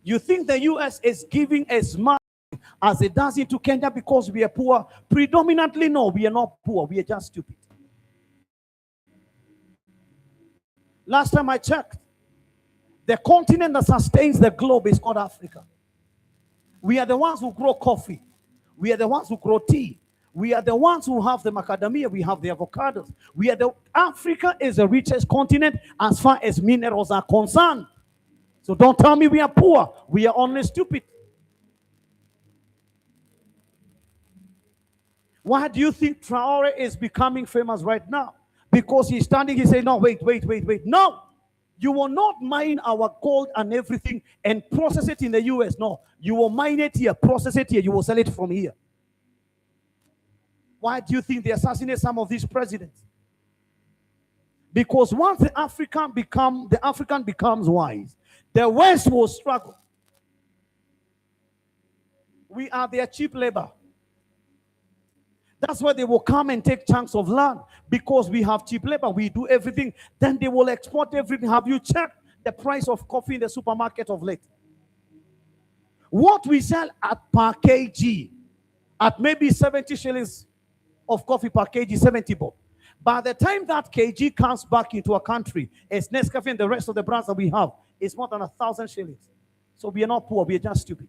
You think the US is giving as much as it does into Kenya because we are poor? Predominantly, no, we are not poor. We are just stupid. Last time I checked, the continent that sustains the globe is called Africa. We are the ones who grow coffee. We are the ones who grow tea. We are the ones who have the macadamia. We have the avocados. Africa is the richest continent as far as minerals are concerned. So don't tell me we are poor. We are only stupid. Why do you think Traore is becoming famous right now? Because he's standing, he said, no, wait. No, you will not mine our gold and everything and process it in the US. No, you will mine it here, process it here, you will sell it from here. Why do you think they assassinate some of these presidents? Because once the African becomes wise, the West will struggle. We are their cheap labor. That's why they will come and take chunks of land, because we have cheap labor. We do everything. Then they will export everything. Have you checked the price of coffee in the supermarket of late? What we sell at per kg, at maybe 70 shillings of coffee per kg, 70 bob. By the time that kg comes back into a country, it's Nescafe and the rest of the brands that we have, it's more than 1,000 shillings. So we are not poor, we are just stupid.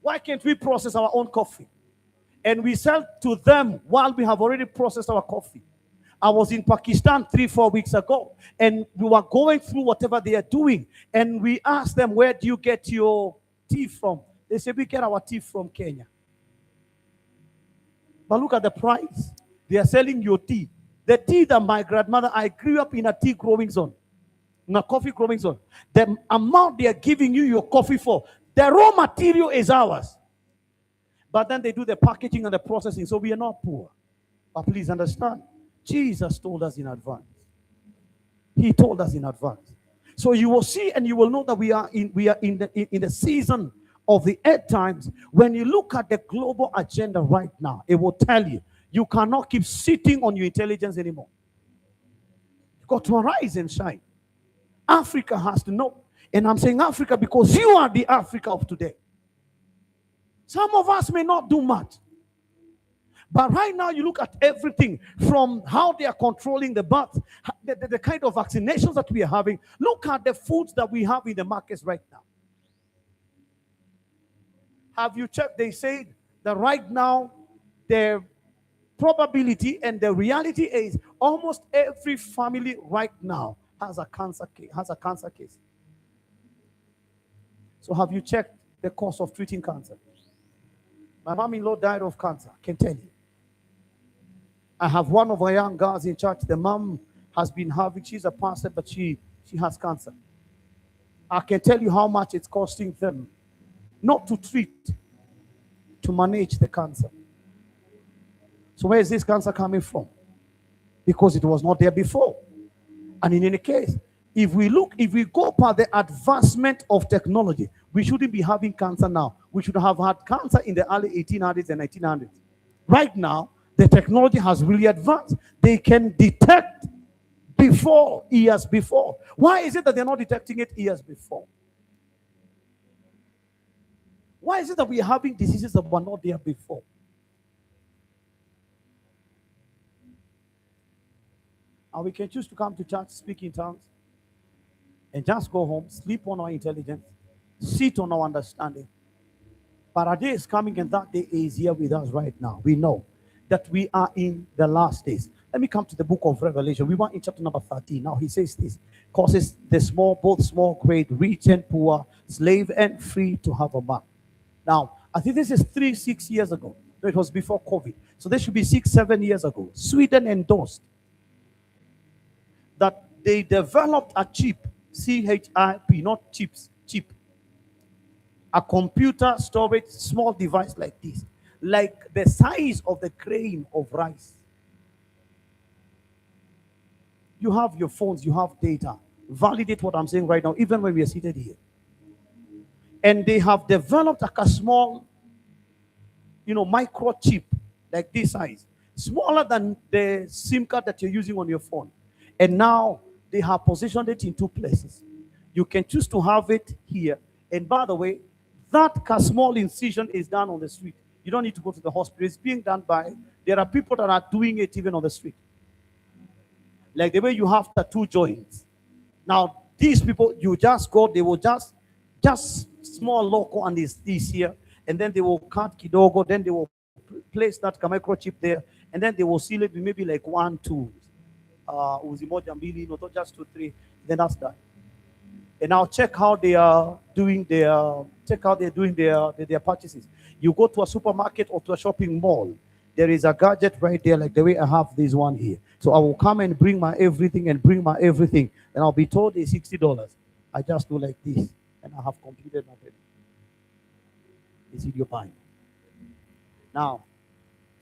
Why can't we process our own coffee? And we sell to them while we have already processed our coffee. I was in Pakistan 3-4 weeks ago, and we were going through whatever they are doing. And we asked them, where do you get your tea from? They said, we get our tea from Kenya. But look at the price. They are selling your tea. The tea that my grandmother, I grew up in a tea growing zone, in a coffee growing zone. The amount they are giving you your coffee for, the raw material is ours. But then they do the packaging and the processing, so we are not poor. But please understand, Jesus told us in advance. He told us in advance. So you will see and you will know that we are in the season of the end times. When you look at the global agenda right now, it will tell you, you cannot keep sitting on your intelligence anymore. You've got to arise and shine. Africa has to know. And I'm saying Africa because you are the Africa of today. Some of us may not do much. But right now, you look at everything from how they are controlling the birth, the kind of vaccinations that we are having. Look at the foods that we have in the markets right now. Have you checked? They say that right now, the probability and the reality is almost every family right now has a cancer case. So have you checked the cost of treating cancer? My mom-in-law died of cancer, I can tell you. I have one of our young girls in church. The mom has been having, she's a pastor, but she has cancer. I can tell you how much it's costing them not to treat, to manage the cancer. So where is this cancer coming from? Because it was not there before. And in any case, if we go by the advancement of technology, we shouldn't be having cancer now. We should have had cancer in the early 1800s and 1900s. Right now, the technology has really advanced. They can detect years before. Why is it that they're not detecting it years before? Why is it that we are having diseases that were not there before? And we can choose to come to church, speak in tongues, and just go home, sleep on our intelligence, sit on our understanding. But a day is coming, and that day is here with us right now. We know that we are in the last days. Let me come to the book of Revelation. We were in chapter number 13. Now he says this, causes the small, both small, great, rich and poor, slave and free to have a mark. Now, I think this is 6 years ago. No, it was before COVID. So this should be 6-7 years ago. Sweden endorsed that they developed a chip, CHIP, not chips, chip. A computer storage, small device like this, like the size of the grain of rice. You have your phones, you have data. Validate what I'm saying right now, even when we are seated here. And they have developed like a small, microchip, like this size, smaller than the SIM card that you're using on your phone. And now they have positioned it in 2 places. You can choose to have it here, And by the way, that small incision is done on the street. You don't need to go to the hospital. It's being done by, there are people that are doing it even on the street. Like the way you have tattoo joints. Now, these people, you just go, they will just small loco and this here, and then they will cut kidogo, then they will place that microchip there, and then they will seal it with maybe like 1, 2, not just 2, 3, then that's that. And now check how they are doing their their purchases. You go to a supermarket or to a shopping mall, there is a gadget right there, like the way I have this one here. So I will come and bring my everything, and I'll be told it's $60. I just do like this, and I have completed my payment. Is it your buying? Now,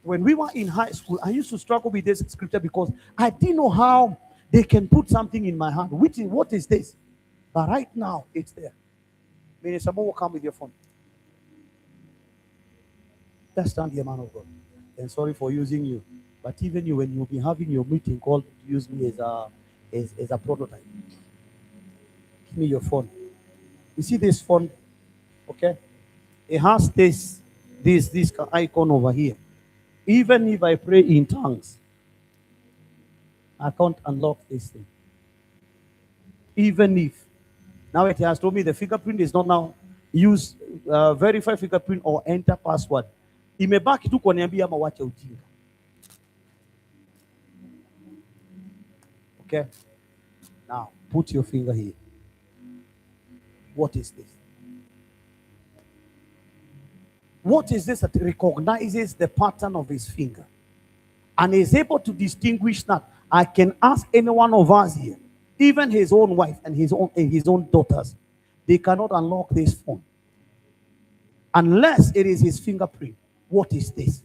when we were in high school, I used to struggle with this scripture because I didn't know how they can put something in my hand. What is this? But right now, it's there. Meaning someone will come with your phone. That's stand here, man of God. And sorry for using you. But even you, when you'll be having your meeting called, use me as a prototype. Give me your phone. You see this phone? Okay? It has this icon over here. Even if I pray in tongues, I can't unlock this thing. Even if. Now it has told me the fingerprint is not now use verify fingerprint or enter password. Imebaki tu kuniambia ama wacha ujinga. Okay? Now put your finger here. What is this? What is this that recognizes the pattern of his finger and is able to distinguish that? I can ask any one of us here, even his own wife and his own daughters, they cannot unlock this phone unless it is his fingerprint. What is this?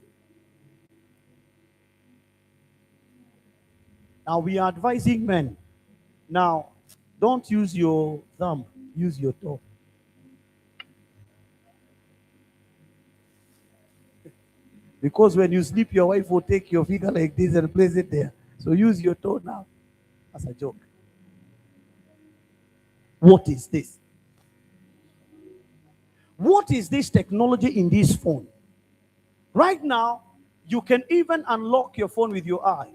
Now we are advising men. Now, don't use your thumb, use your toe. Because when you sleep, your wife will take your finger like this and place it there. So use your toe now. As a joke. What is this? What is this technology in this phone? Right now, you can even unlock your phone with your eye.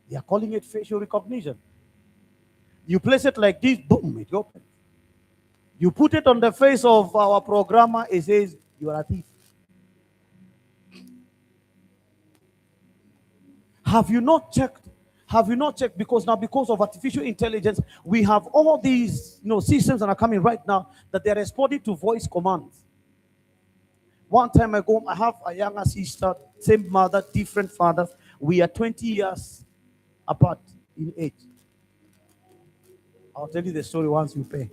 They are calling it facial recognition. You place it like this, boom, it opens. You put it on the face of our programmer, it says, you are a thief. Have you not checked? Have you not checked? Because now, because of artificial intelligence, we have all these systems that are coming right now that they're responding to voice commands. One time ago, I have a younger sister, same mother, different fathers. We are 20 years apart in age. I'll tell you the story once you pay.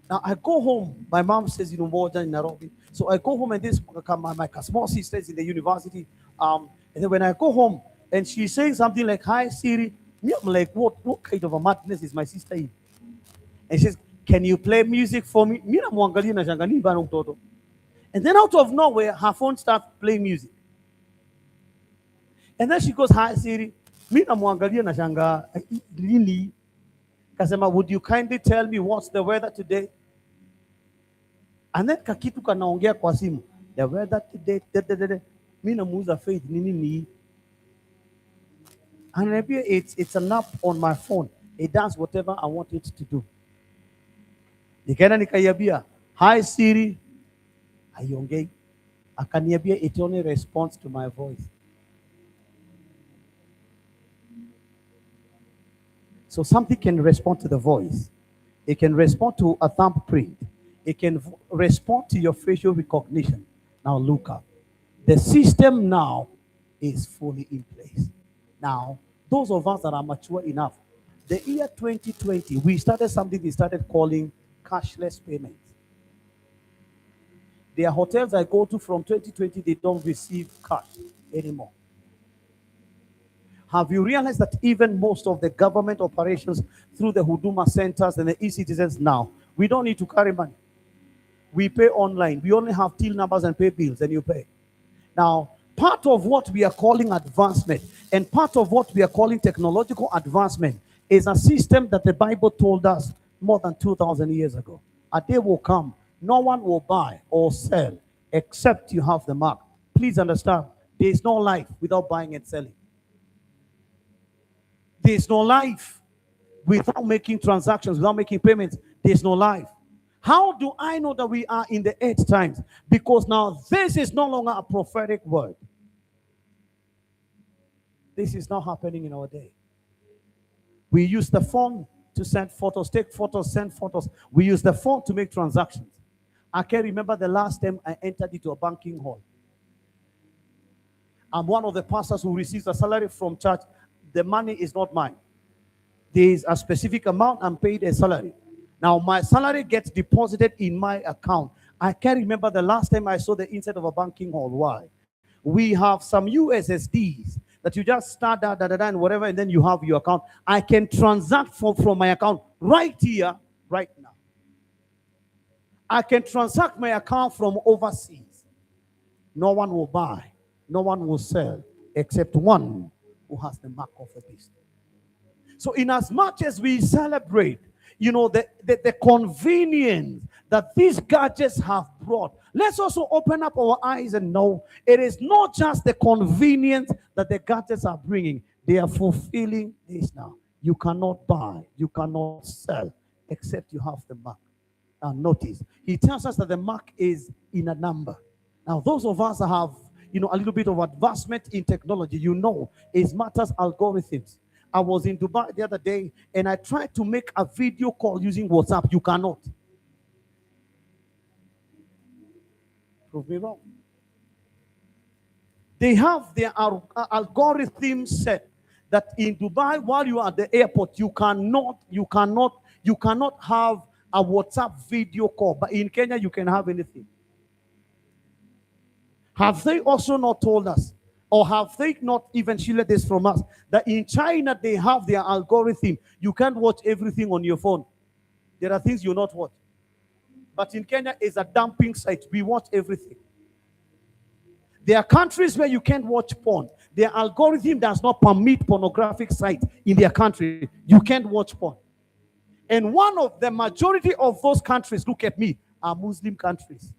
Now I go home. My mom says, more than in Nairobi. So I go home and this my small sister is in the university. And then when I go home and she's saying something like, "Hi Siri," me, I'm like, what kind of a madness is my sister in? And she says, "Can you play music for me?" And then out of nowhere, her phone starts playing music. And then she goes, "Hi Siri." Kasema, "Would you kindly tell me what's the weather today?" And then kakitu kanaongea kwa simu. The weather today, mina muza faith nini. And maybe it's an app on my phone. It does whatever I want it to do. Nikaenda nikaiambia, "Hi Siri." Aiongei. Akaniambia it only responds to my voice. So something can respond to the voice. It can respond to a thumbprint. It can respond to your facial recognition. Now look up. The system now is fully in place. Now, those of us that are mature enough, the year 2020, we started something we started calling cashless payments. There are hotels I go to from 2020, they don't receive cash anymore. Have you realized that even most of the government operations through the Huduma centers and the e-citizens now, we don't need to carry money. We pay online. We only have till numbers and pay bills and you pay. Now, part of what we are calling advancement and part of what we are calling technological advancement is a system that the Bible told us more than 2,000 years ago. A day will come, no one will buy or sell except you have the mark. Please understand, there is no life without buying and selling. There is no life without making transactions, without making payments. There is no life. How do I know that we are in the end times? Because now this is no longer a prophetic word. This is not happening in our day. We use the phone to send photos, take photos, send photos. We use the phone to make transactions. I can remember the last time I entered into a banking hall. I'm one of the pastors who receives a salary from church. The money is not mine. There is a specific amount I'm paid a salary. Now my salary gets deposited in my account. I can't remember the last time I saw the inside of a banking hall. Why? We have some USSDs that you just start that, and whatever, and then you have your account. I can transact from my account right here, right now. I can transact my account from overseas. No one will buy, no one will sell, except one who has the mark of the beast. So in as much as we celebrate, the convenience that these gadgets have brought, let's also open up our eyes and know it is not just the convenience that the gadgets are bringing. They are fulfilling this now. You cannot buy, you cannot sell, except you have the mark. Now notice, he tells us that the mark is in a number. Now those of us that have, a little bit of advancement in technology, it matters algorithms. I was in Dubai the other day, and I tried to make a video call using WhatsApp. You cannot. Prove me wrong. They have their algorithm set that in Dubai, while you are at the airport, you cannot have a WhatsApp video call. But in Kenya, you can have anything. Have they also not told us, or have they not even shielded this from us, that in China they have their algorithm? You can't watch everything on your phone. There are things you not watch. But in Kenya, it's a dumping site. We watch everything. There are countries where you can't watch porn. Their algorithm does not permit pornographic sites in their country. You can't watch porn. And one of the majority of those countries, look at me, are Muslim countries.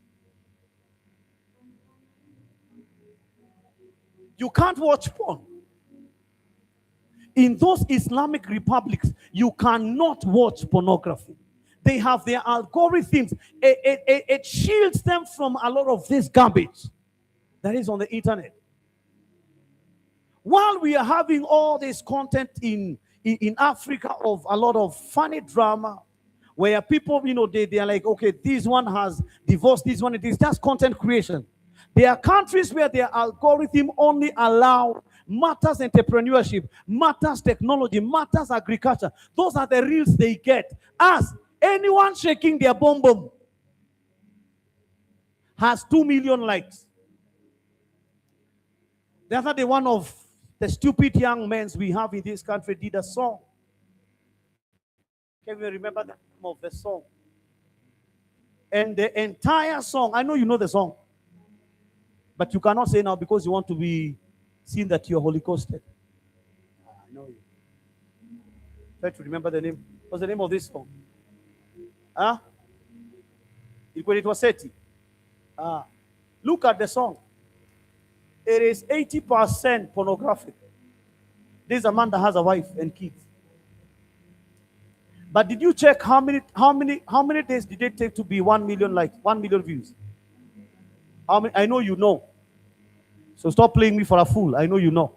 You can't watch porn. In those Islamic republics, you cannot watch pornography. They have their algorithms. It shields them from a lot of this garbage that is on the internet. While we are having all this content in Africa of a lot of funny drama, where people, they are like, okay, this one has divorced this one. It is just content creation. There are countries where their algorithm only allow matters entrepreneurship, matters technology, matters agriculture. Those are the reels they get. As anyone shaking their bum bum has 2 million likes. The other day, one of the stupid young men we have in this country did a song. Can we remember the name of the song? And the entire song, I know you know the song, but you cannot say now because you want to be seen that you're Holy Ghosted. I know you. Try to remember the name. What's the name of this song? Huh? It was Seti. Look at the song. It is 80% pornographic. This is a man that has a wife and kids. But did you check how many days did it take to be 1 million likes, 1 million views? How many? I know you know. So stop playing me for a fool. I know you know.